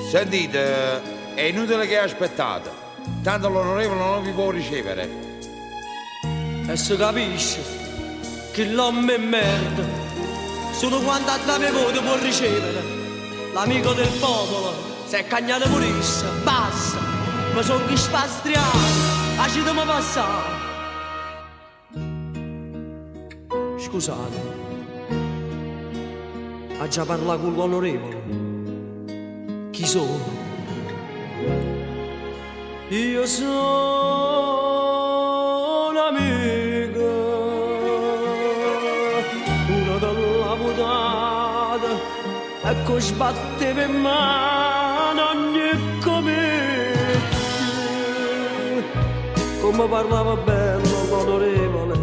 Sentite, è inutile che aspettate, tanto l'onorevole non vi può ricevere. E si capisce che l'uomo è merda, solo quando a voto può ricevere. L'amico del popolo si è cagnato purissa, basta, ma sono chi spastriato, lasciatemi passare. Scusate, ha già parlato con l'onorevole? Chi sono? Io sono amica, una della mutata, ecco sbatteva in mano ogni comizio. Come parlava bello l'onorevole.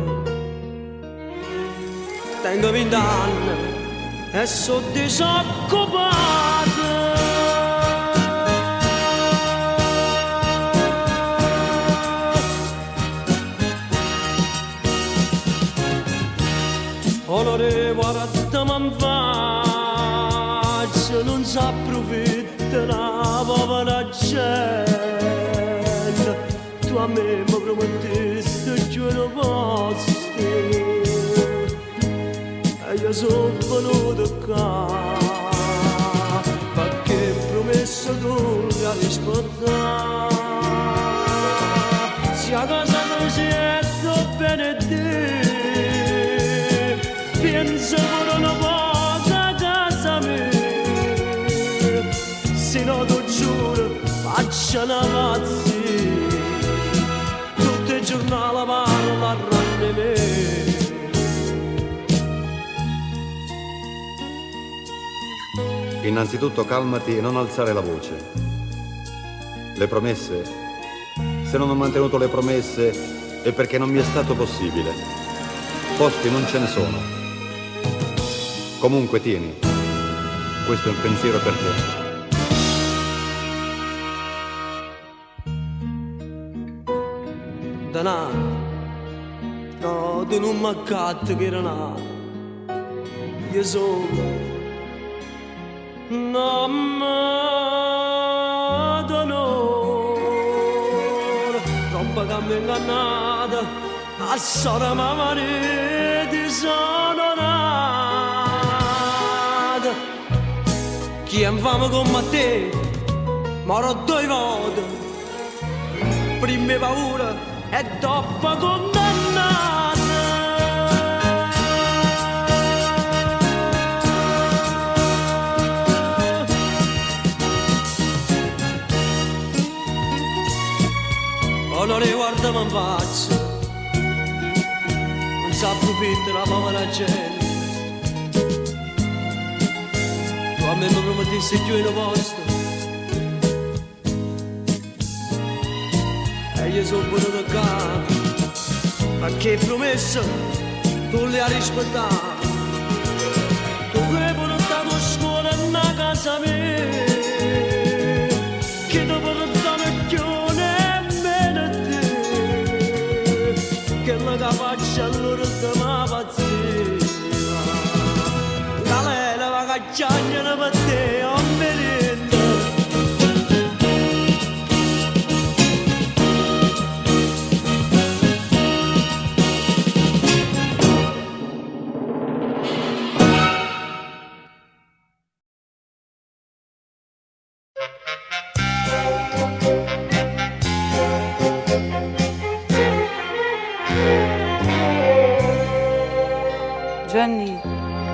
Tengo 20 anni e sono disoccupato. Onorevole, a man faccio, non si approfitta la povera gente. Tu a me mi promettesti giuro posti e io sono venuto qua perché promesso tu mi hai rispettato. Sia cosa non si è bene te. Penso pure una cosa a casa mia, se no ti giuro faccio una pazzia, tutti i giornali parlano di me. Innanzitutto calmati e non alzare la voce. Le promesse? Se non ho mantenuto le promesse è perché non mi è stato possibile. Posti non ce ne sono. Comunque tieni, questo è un pensiero per te. Denaro, no, tu non mi accatti che denaro. Io sono un'amma d'onore, troppo che mi ingannata, a sora mamma disonorata. Chi infame come te, moro 2 volte, prima paura e dopo condannata. Onore, guarda mi faccio, non si approfitta la povera gente. Tu a me mi promettessi più in posto e io sono venuto qua perché promesso tu le hai rispettato. Tu hai portato a scuola in casa mia, che dopo non dammi più nemmeno te, che la faccia allora te ma pazzia. Galera va cacciando per te, oh merenda. Gianni,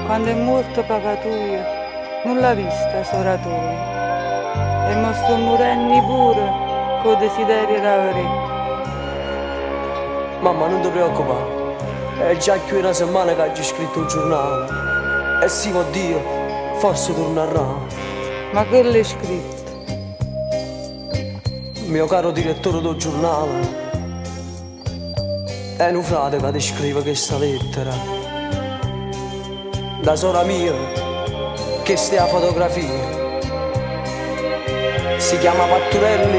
quando è morto papà tuo, non l'ha vista sora tua. E mo sto morendo pure, con desiderio d'avrei. Mamma, non ti preoccupare, è già più una settimana che hai scritto un giornale. E sì, con Dio, forse tornerà. Ma che l'hai scritto? Mio caro direttore del giornale, è un frate che ti scrive questa lettera. Da sora mia, che stia fotografia, si chiama Patturelli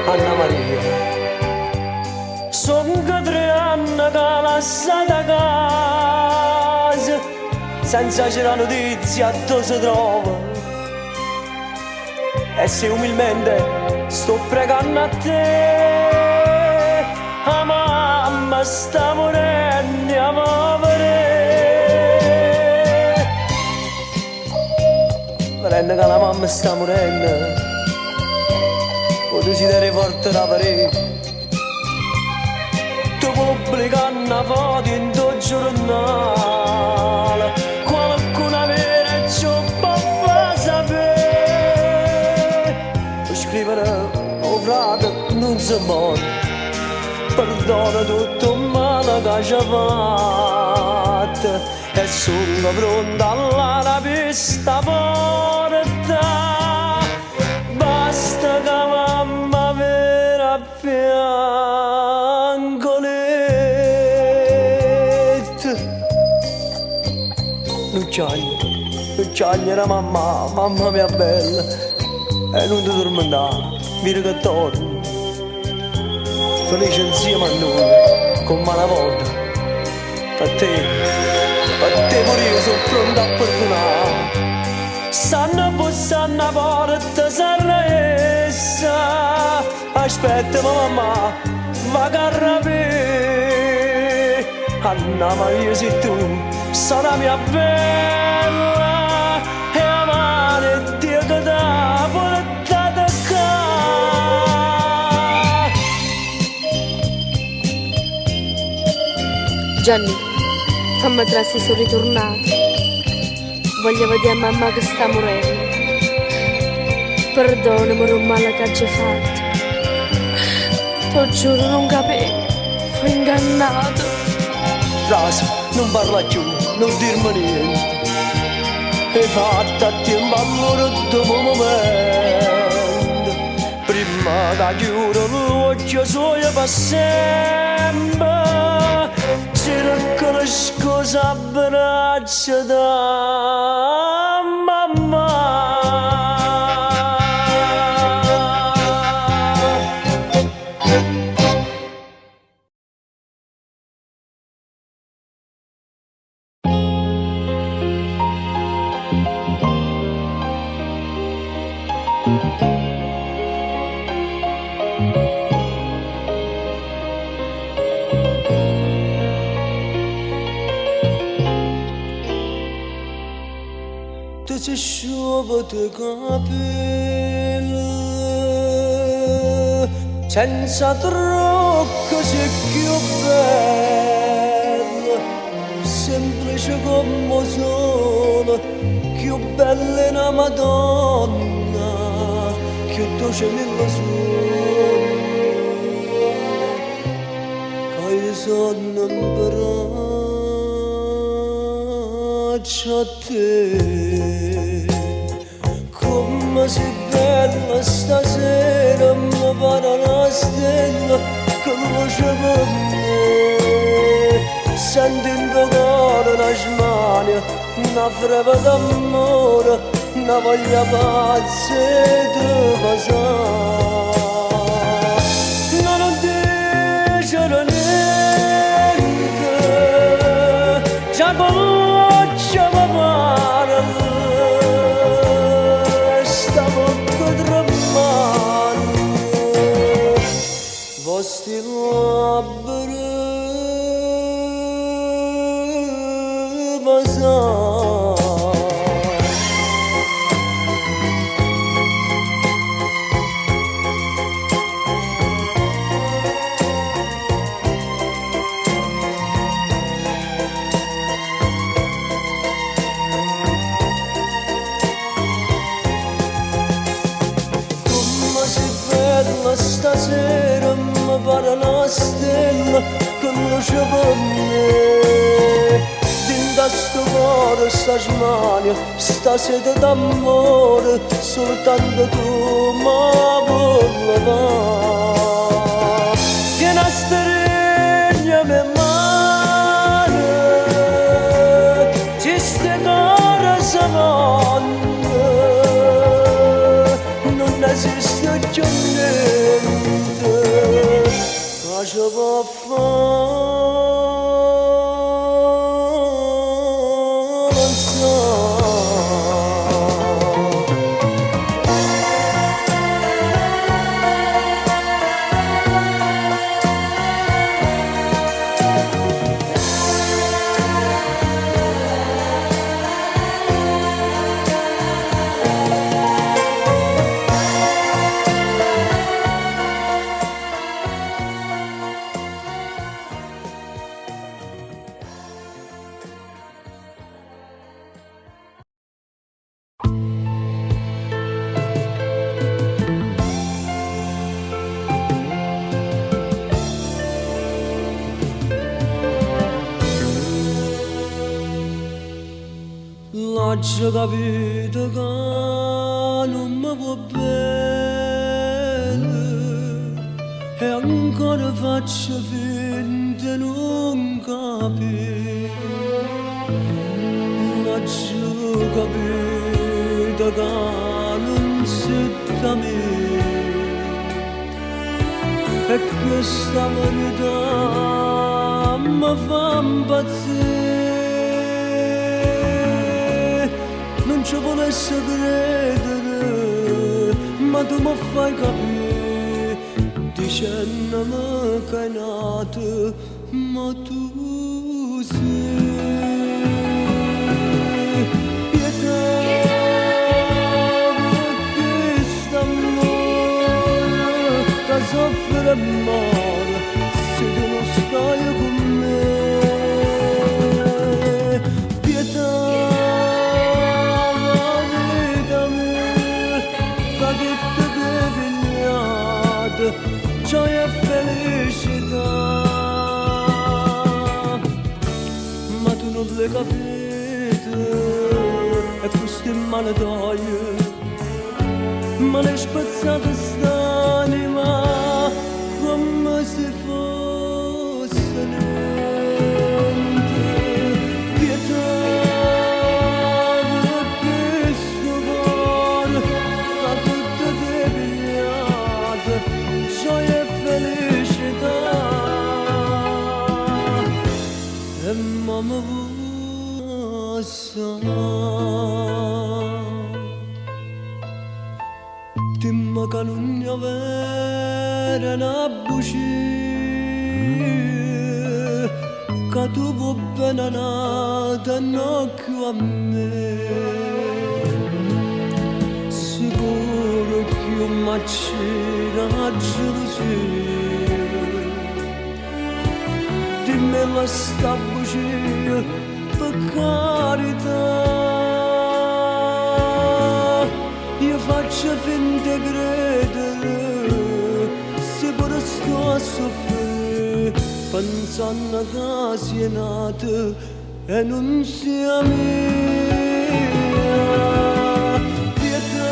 Anna Maria. Sono 3 anni che lasciata casa, senza c'era notizia dove si trova. E se umilmente sto pregando a te, la mamma sta morendo, amore. Morendo che la mamma sta morendo, o desiderio forte da parere. Tu pubblicano una foto in tuo giornale, qualcuno vera ci può far sapere. Tu scrivere, oh frate, non si muore, perdona tutto il male che ci ha fatto, è solo pronta alla pista porta, basta che mamma vera non c'agna mamma mia bella, e non ti tormentare, mira che torni, felice insieme a noi, come una volta, per te pure io sono pronto a perdonare, stanno bussando a porta, sarà essa, aspetta mamma, va a rapire, Anna Maria sei tu, sono la mia bella, e amare Dio che t'ha portata qua. Gianni, fammi tra se sono ritornato, voglio vedere mamma che sta morendo, perdonami per un male che ci fatto, ti giuro non capivo, fui ingannato. Rosa, non parla più, non dirmi niente, hai fatto a tempo amore dopo un momento, prima che chiudo l'occhio solo per sempre, cerco le scuse a braccia da mamma. Ti si sciopate i capelli, senza trucco sei più bella, semplice come sono, più bella è una Madonna, più dolce nella sua, che io sono in braccio a te. Come sei bella stasera, mi pare una stella che luce per me. Senti in tuo cuore una smania, una freva d'amore, una voglia pazza di passare. Non dicere niente, già conosce mi pare. Vostri labbra come sei bella stasera, mi pare una stella che luce per me. Dinda sto cuore sta smania, sta sete d'amore, soltanto tu mi puoi levare. Vieni a stringermi in mano, ci ste cuore si vanno, non esiste più niente che ci può fare. già capito che non mi va bene e ancora faccio finta non capire. Ma già capito che non siete da me e questa verità mi fa impazzire. Non ci volesse credere, ma tu mi fai capire, dicendomi che è nato, ma tu sei pietà, perché st'amore che soffre e muore se tu non stai con me. Pietà, gioia e felicità, ma tu non l'hai capito e questo è maledogno, ma l'hai spazzata st'anima come se fosse niente. Pietà, perché sto cuore fa tutto depigliato, gioia e felicità e mamma vuoi dimmi che non ne avere una bugia che tu vuoi bene nata non più a me. Sicuro che io m'accira la gelosia, dimmi la sta bugia per carità. Io faccio finta di credere, se pure sto a soffrire, pensando che sia nata e non sia mia. Pietà,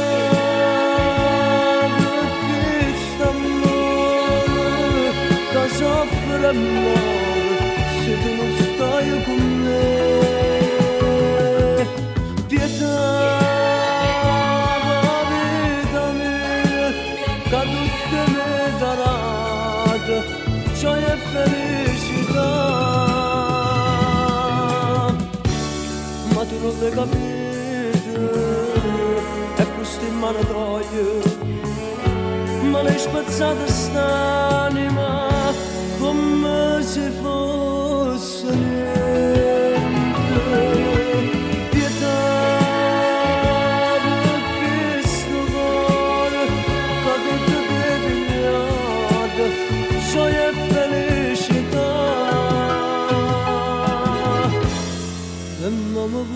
perché st'amore che soffre e muore se tu non stai con me. Pietà, gioia e felicità, ma tu non l'hai capito e questo è maledogno, ma l'hai spazzata st'anima come se fosse niente. Pietà, perché sto cuore che tutto depigliato, gioia e felicità e mamma vuole.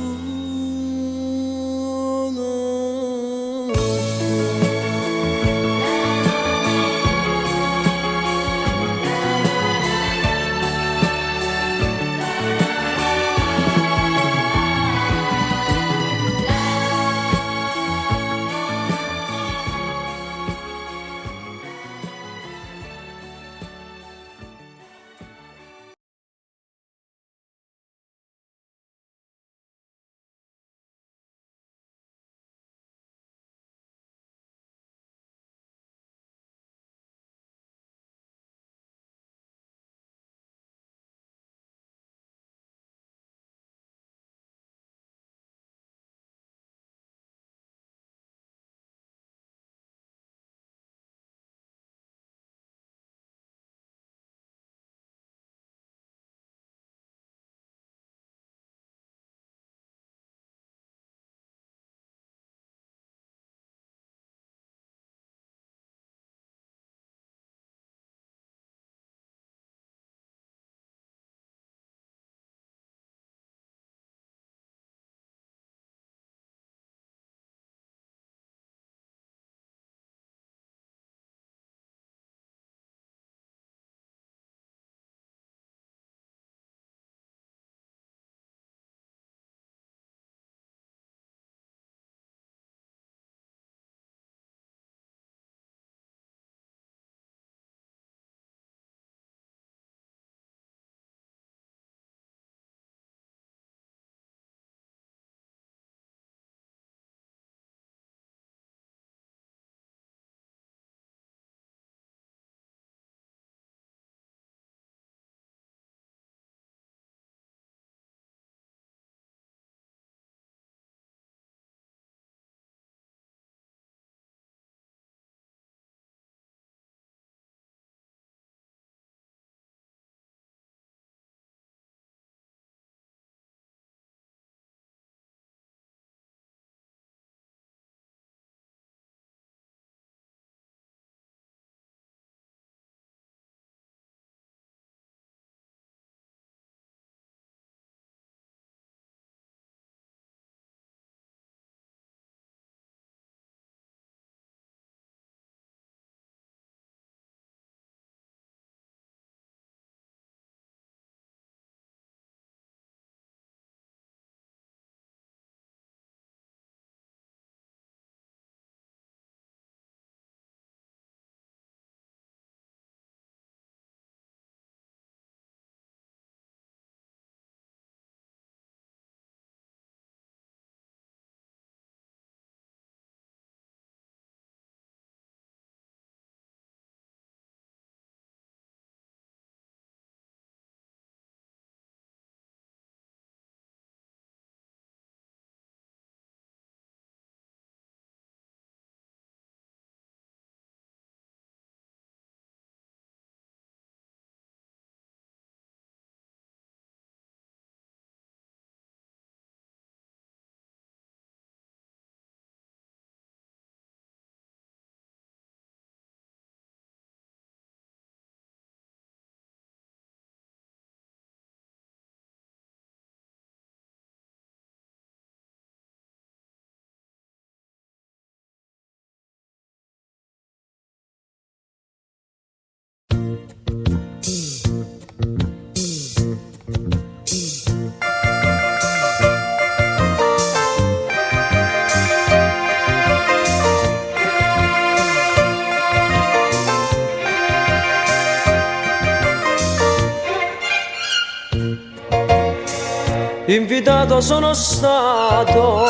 invitato sono stato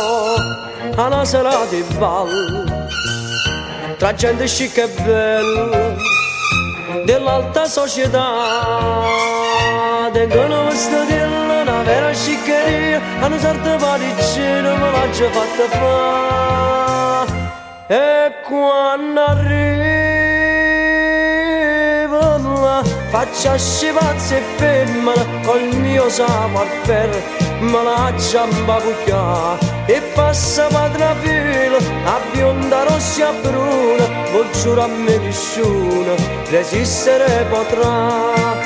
a una serata di ballo tra gente chic e bella dell'alta società. Tengono vestitella, una vera sciccheria, hanno sorte parigino, me l'ha già fatta fa. E quando arrivo là, faccia scivazzi e femmina, col mio savoir-faire, me la giamba pucchià. E passa padre filo, a bionda rossa e bruna, vuol giuro a me nessuno resistere potrà.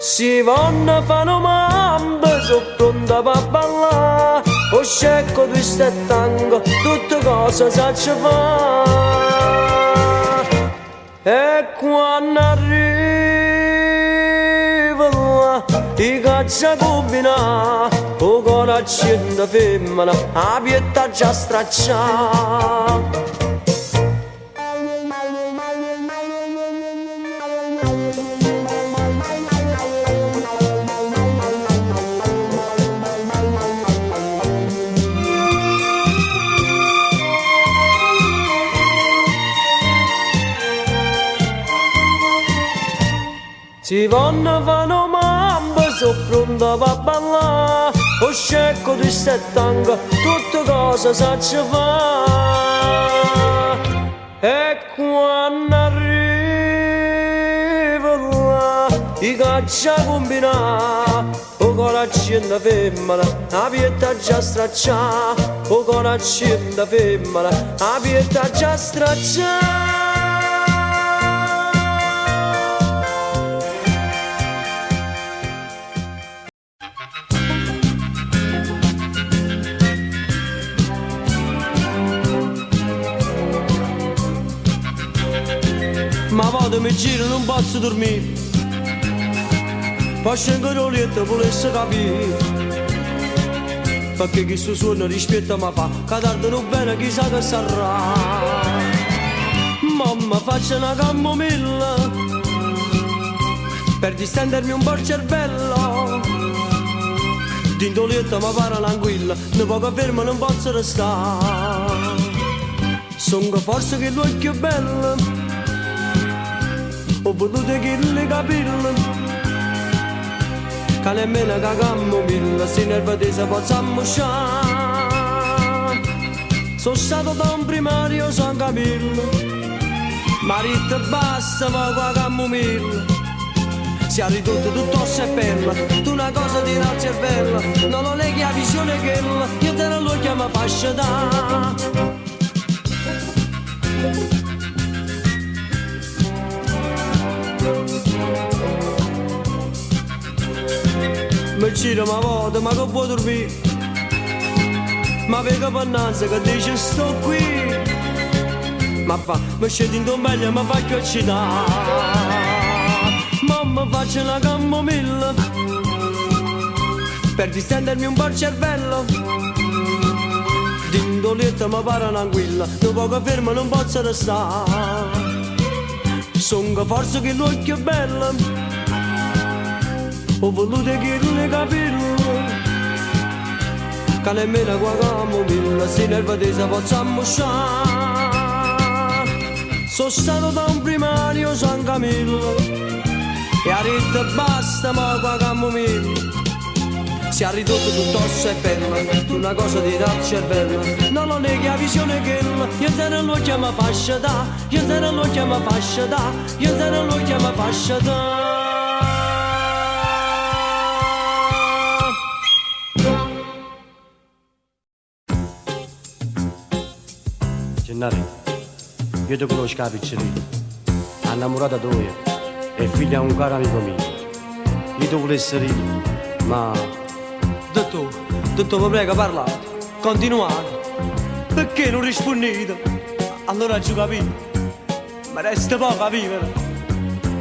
Si vanno fanno mambe, sono pronta per ballare, o scecco questo è tango, tutte cose saccio fare. E quando arrivo là, i caccia combina, o coraggio da femmina, a pietà già straccia. Si vanno fanno mambe, sono pronta per ballare, o scecco di tango, tutte cose saccio fare. E quando arrivo là, i caccia combina, o coraggio da femmina, a pietà già straccia, o coraggio da femmina, a pietà già straccia. Ma vado mi giro non posso dormire, poi scengo il letto volesse capire, perché chi suo suono rispetto mi fa, che tardi non bene chissà che sarà. Mamma faccio una camomilla, per distendermi un po' il cervello, dentro il letto mi pare l'anguilla, ne poco fermo non posso restare. Sono forse che l'occhio è bello, ho voluto che le capille, che nemmeno che camomilla si nerva di se possa ammusciare. Sono stato da un primario San Camillo, marito basta ma qua camomilla, si è ridotto tutto ossa e pelle, tu una cosa di dal cervello, non lo leghi a visione che io te lo chiamo fascia da. Mi giro ma vado, ma che vuoi dormire? Ma perché pannanza che dice sto qui? Ma va, mi scendi in tombaglia, mi faccio eccitare. Mamma faccio una camomilla, per distendermi un po' il cervello. Dentro letto mi pare un'anguilla, non poco fermo non posso restare. Sono forse che l'occhio è bello, ho voluto che le capille, che nemmeno qua camomilla si nerva di se possa ammusciare. Sono stato da un primario San Camillo, e ha detto basta ma qua camomilla, si è ridotto tutto ossa e pelle, una cosa di dal cervello, non lo neghi a visione che io te ne lo chiamo fascia da, io te ne lo chiamo fascia da, io te ne lo chiamo fascia da. Gennari, io ti conosco la piccerina, è innamorata tua, è figlia di un caro amico mio. Io ti volessi dire, ma... Dottore, vi prego, parlate, continuate. Perché non rispondete? Allora ho capito, mi resta poco a vivere,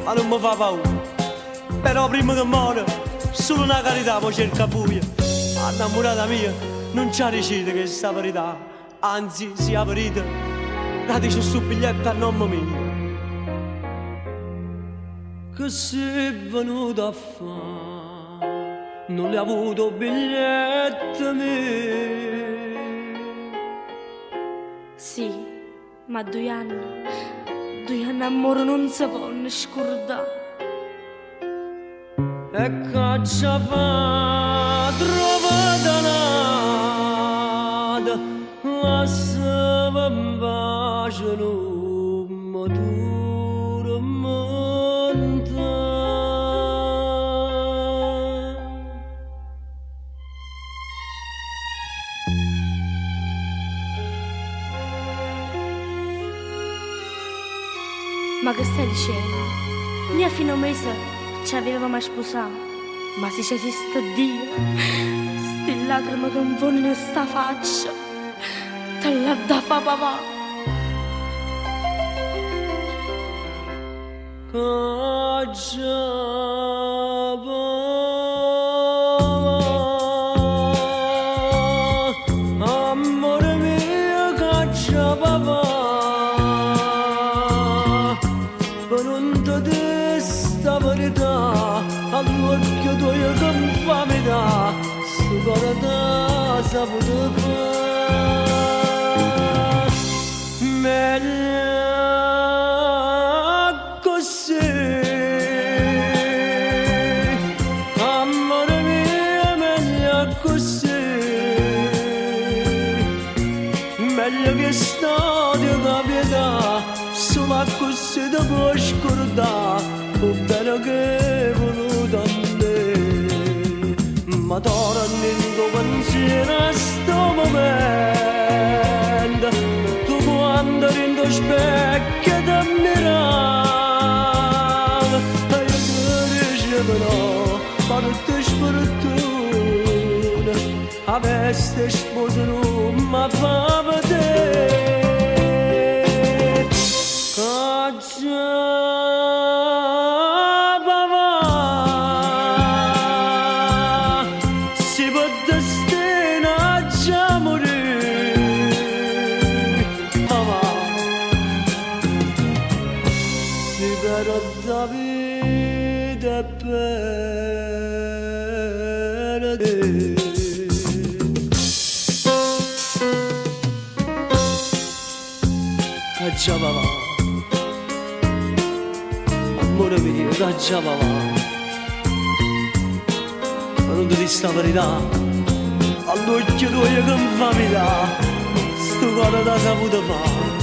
ma non mi fa paura. Però prima che muore, solo una carità poi cerca buia. Innamorata mia, non ci decide che sta verità, anzi si è verità, la dice sul biglietto a nome mio. Che sei venuto a fare? non le ha avuto biglietto mio. Sì, ma 2 anni amore non si può scordare. E caccia fa trovata nata, lasciava in pace non maturo montare. Ma che stai dicendo? Noi a fine mese ci avevamo mai sposato, ma se ci esiste Dio, sti lacrime che infondono in sta faccia, te l'ha da fa papà. Amore mio, caccia papà, per non ti dire sta verità, all'occhio tuo che mi fa metà, sto cuore t'ha saputo fare meglio così. Amore mio, meglio così, meglio che stadio capita, solo così ti puoi scordare, o bene che è voluto a me. Ma torna in tuo pensiero a sto momento, tu quando in tuo specchio ti ammiravi, e io ti riceverò, ma tutte sfortune, a veste sposo non mi fa vedere. Si può destinare a morire, mamma, si però da vita per te. Caccia papà, amore mio, caccia papà, ma non ti dici la verità, all'occhio tuo che mi fa metà, sto cuore t'ha saputo fare.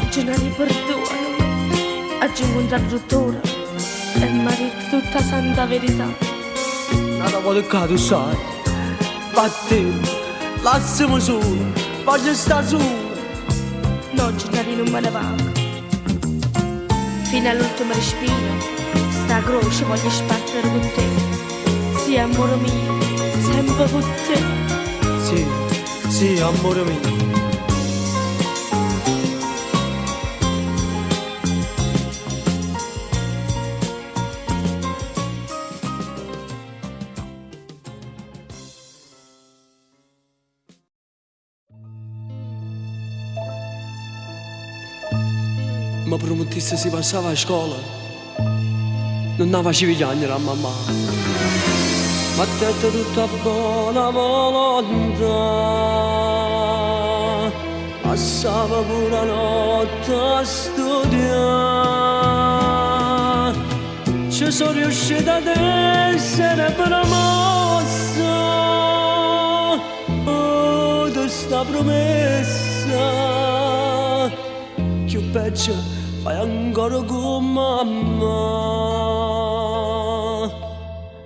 Gennari, perdonami, oggi incontrato il dottore e mi ha detto tutta la santa verità. Nada vuole che tu sai, vattene, lasciami solo, voglio stare solo. No, Gennari, non me ne vado. Fino all'ultimo respiro, sta croce voglio spargere con te. Sì, amore mio, sempre con te. Sì, sì, amore mio. Ma promettesse si passava a scuola, non ne facevi piangere a mamma. Ma ti ha tutta buona volontà, passava pure la notte a studiare. Ci sono riuscita ad essere promossa, oh, di sta promessa, più peggio fai ancora con mamma,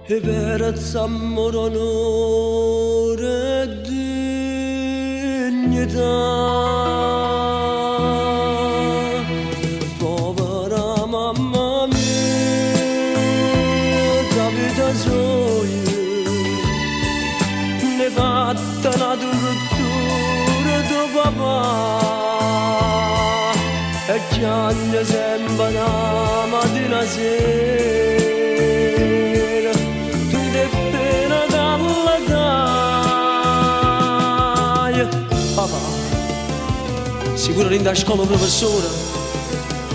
e per amore, onore e dignità. Povera mamma mia, da vita soia, ne fatta una tortura tuo papà, e piange sempre la mattina sera, tu che pena dalla taglia. Papà, sicuro in da scuola professore,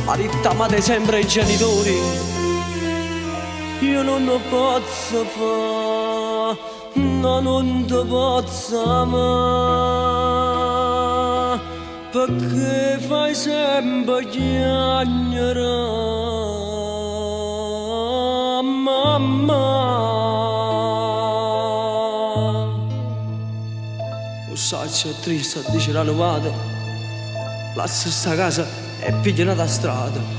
ma rittamate sempre i genitori. Io non lo posso fare, no, non lo posso amare, perché fai sempre chiagnere, mamma. Lo sai, è triste, dice la novata, lascia sta casa e pigliano da strada.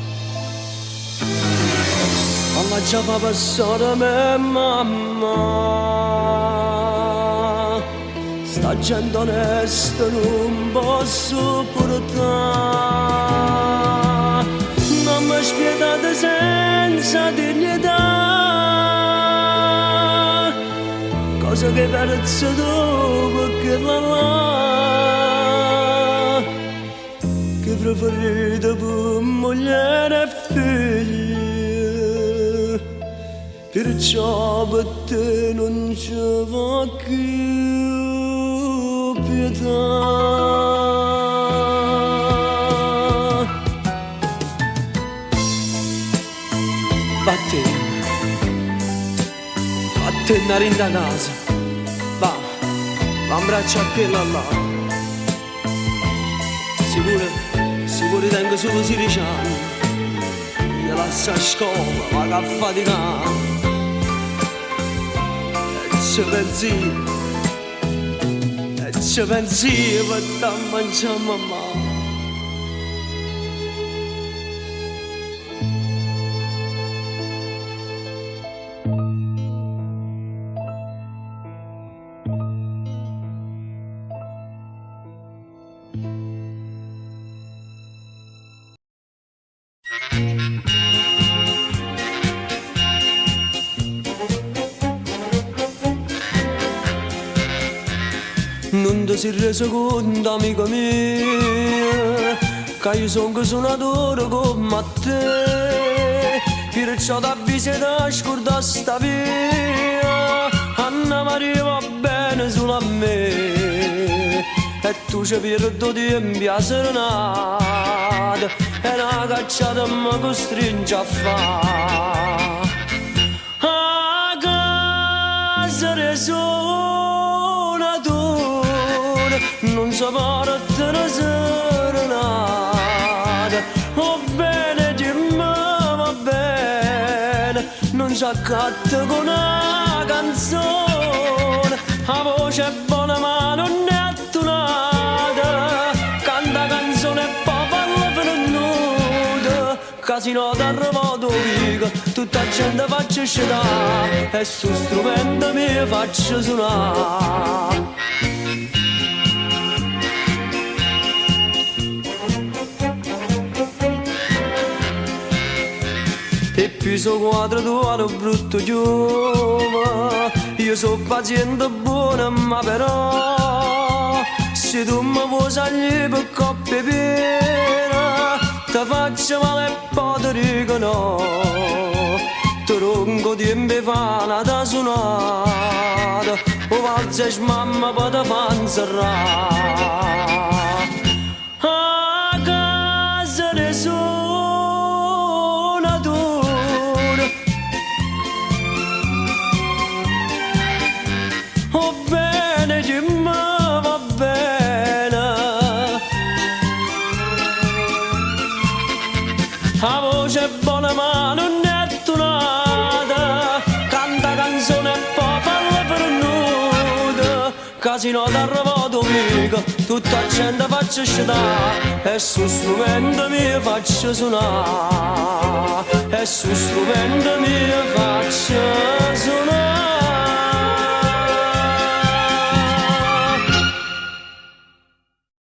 Ma già fa passare me mamma, sta gente onesta non posso portare, non mi spietate senza dignità, cosa che perso dopo che là, che preferite per moglie e figli. Perciò per te non ci va più pietà. Vattene a rinda casa, va a braccia a quella là. Sicuro tengo solo 16 anni, io lascio a scuola, vado a faticare. Ci pensi per te mangiare mamma. Non ti sei reso conto, amico mio, che io sono un suonatore come te, perciò ti avviso da scordare sta via. Anna Maria va bene solo a me, e tu ci perdo tempi a serenata, e una cacciata mi costringe a fare. A casa non so parte una serenata, oh bene di me va bene, non si accatta con una canzone, la voce è buona ma non è attonata, canta canzone e poi parla per nuda, casino d'arrivato vico, tutta gente faccio scegliere e su strumento mi faccio suonare. E più so quadro tu allo brutto giova, io so paziente buona ma però se tu mi vuoi salire per coppia piena ti faccio male e poi ti dico no, ti ronco tempo fa una da suonata, o valza e mamma poi ti fa inserrare. A casa ne sono la voce è buona ma non è tonata, canta canzone e poi parla per nuda, casino d'arrivato mica, tutta gente faccio scegliere e su strumento mi faccio suonare, e su strumento mi faccio suonare.